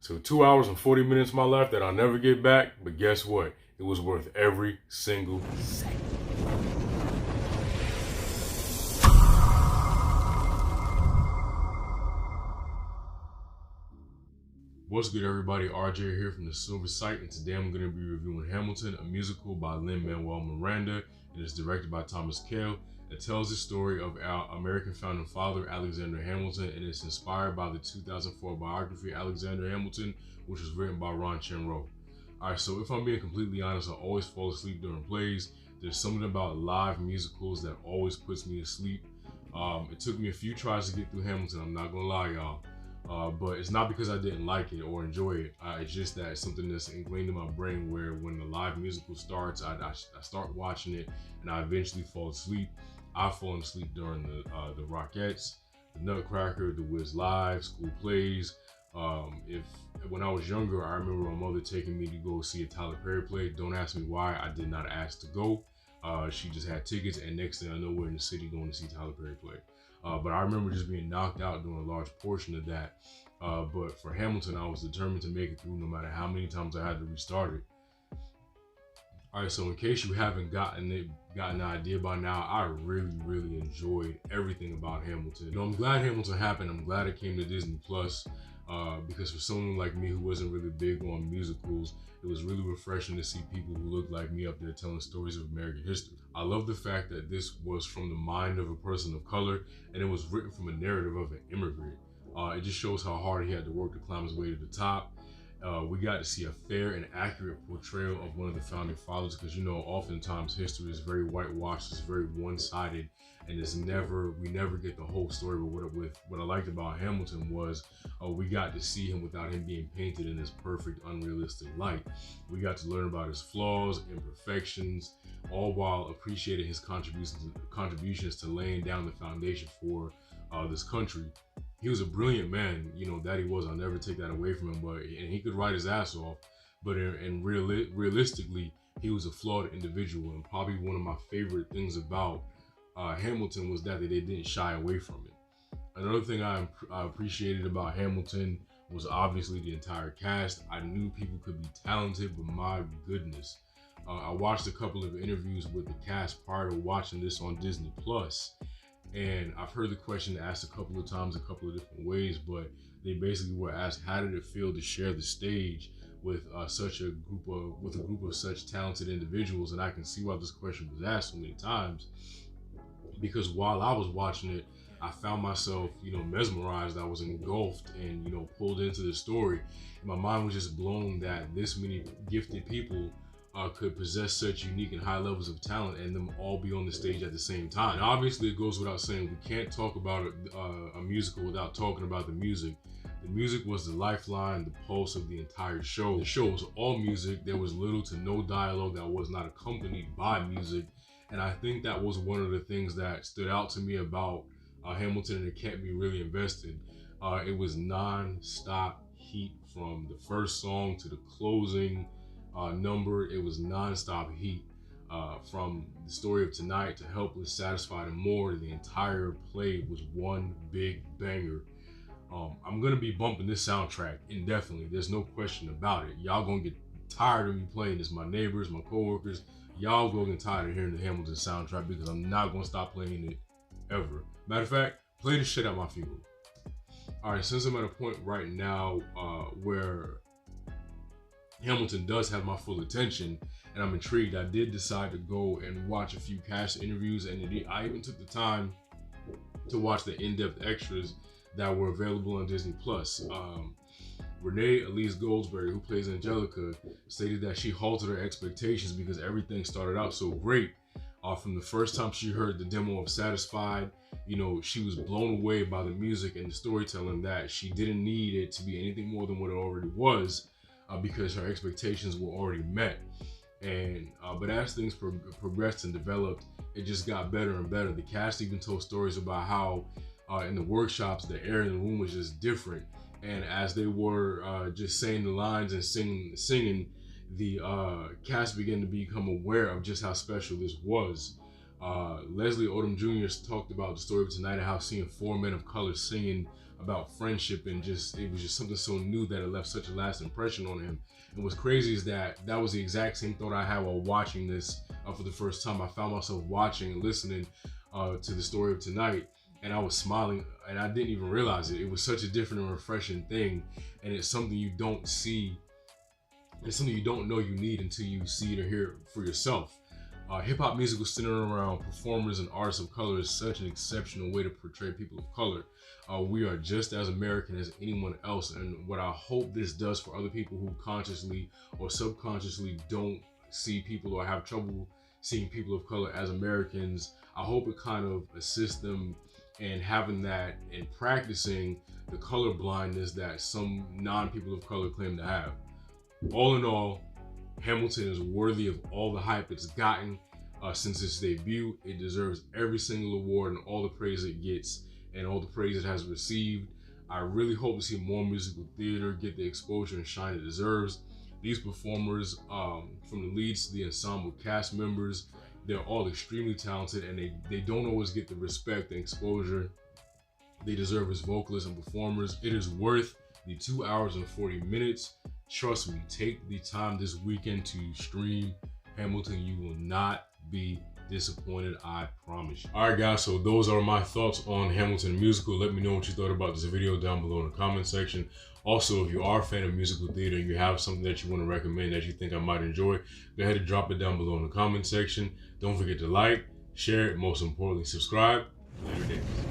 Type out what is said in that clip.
So 2 hours and 40 minutes of my life that I'll never get back, but guess what? It was worth every single second. What's good, everybody? RJ here from the Silver Site, and today I'm going to be reviewing Hamilton, a musical by Lin-Manuel Miranda. It is directed by Thomas Kail. It tells the story of our American founding father, Alexander Hamilton, and it's inspired by the 2004 biography, Alexander Hamilton, which was written by Ron Chenroe. Alright, so if I'm being completely honest, I always fall asleep during plays. There's something about live musicals that always puts me to sleep. It took me a few tries to get through Hamilton, I'm not gonna lie, y'all. But it's not because I didn't like it or enjoy it. It's just that it's something that's ingrained in my brain where when the live musical starts, I start watching it and I eventually fall asleep. I've fallen asleep during the Rockettes, the Nutcracker, the Wiz Live, school plays. When I was younger, I remember my mother taking me to go see a Tyler Perry play. Don't ask me why. I did not ask to go. She just had tickets, and next thing I know, we're in the city going to see Tyler Perry play. But I remember just being knocked out during a large portion of that. But for Hamilton, I was determined to make it through no matter how many times I had to restart it. All right, so in case you haven't gotten an idea by now, I really enjoyed everything about Hamilton. I'm glad Hamilton happened. I'm glad it came to Disney Plus. Because for someone like me who wasn't really big on musicals, it was really refreshing to see people who looked like me up there telling stories of American history. I love the fact that this was from the mind of a person of color, and it was written from a narrative of an immigrant. It just shows how hard he had to work to climb his way to the top. We got to see a fair and accurate portrayal of one of the founding fathers, because oftentimes history is very whitewashed, it's very one-sided, and we never get the whole story. But what I liked about Hamilton was we got to see him without him being painted in this perfect, unrealistic light. We got to learn about his flaws, imperfections, all while appreciating his contributions to laying down the foundation for this country. He was a brilliant man, that he was. I'll never take that away from him. And he could write his ass off. But realistically, he was a flawed individual. And probably one of my favorite things about Hamilton was that they didn't shy away from it. Another thing I appreciated about Hamilton was obviously the entire cast. I knew people could be talented, but my goodness. I watched a couple of interviews with the cast prior to watching this on Disney Plus. And I've heard the question asked a couple of times, a couple of different ways, but they basically were asked, how did it feel to share the stage with a group of such talented individuals? And I can see why this question was asked so many times, because while I was watching it, I found myself, mesmerized. I was engulfed and, pulled into the story. And my mind was just blown that this many gifted people could possess such unique and high levels of talent and them all be on the stage at the same time. And obviously, it goes without saying, we can't talk about a musical without talking about the music. The music was the lifeline, the pulse of the entire show. The show was all music. There was little to no dialogue that was not accompanied by music. And I think that was one of the things that stood out to me about Hamilton, and it kept me really invested. It was non-stop heat from the first song to the closing number. It was non-stop heat. From the story of tonight to Helpless, Satisfied, and More, the entire play was one big banger. I'm gonna be bumping this soundtrack indefinitely. There's no question about it. Y'all gonna get tired of me playing this. My neighbors, my coworkers, y'all gonna get tired of hearing the Hamilton soundtrack, because I'm not gonna stop playing it ever. Matter of fact, play the shit at my funeral. All right, since I'm at a point right now where Hamilton does have my full attention and I'm intrigued, I did decide to go and watch a few cast interviews, and I even took the time to watch the in-depth extras that were available on Disney Plus. Renee Elise Goldsberry, who plays Angelica, stated that she halted her expectations because everything started out so great. From the first time she heard the demo of Satisfied, she was blown away by the music and the storytelling, that she didn't need it to be anything more than what it already was, because her expectations were already met. And but as things progressed and developed, it just got better and better. The cast even told stories about how in the workshops, the air in the room was just different. And as they were just saying the lines and singing, the cast began to become aware of just how special this was. Leslie Odom Jr. talked about the story of tonight and how seeing 4 men of color singing about friendship, and it was just something so new that it left such a lasting impression on him. And what's crazy is that was the exact same thought I had while watching this for the first time. I found myself watching and listening to the story of tonight, and I was smiling, and I didn't even realize it. It was such a different and refreshing thing, and it's something you don't see. It's something you don't know you need until you see it or hear it for yourself. Hip-hop music centered around performers and artists of color is such an exceptional way to portray people of color. We are just as American as anyone else, and what I hope this does for other people who consciously or subconsciously don't see people or have trouble seeing people of color as Americans, I hope it kind of assists them in having that and practicing the color blindness that some non-people of color claim to have. All in all, Hamilton is worthy of all the hype it's gotten since its debut. It deserves every single award and all the praise it gets and all the praise it has received. I really hope to see more musical theater get the exposure and shine it deserves. These performers, from the leads to the ensemble cast members, they're all extremely talented, and they don't always get the respect and exposure they deserve as vocalists and performers. It is worth the 2 hours and 40 minutes. Trust me, take the time this weekend to stream Hamilton. You will not be disappointed, I promise you. All right, guys, so those are my thoughts on Hamilton musical. Let me know what you thought about this video down below in the comment section. Also, if you are a fan of musical theater and you have something that you want to recommend that you think I might enjoy, go ahead and drop it down below in the comment section. Don't forget to like, share it, most importantly, subscribe. Later days.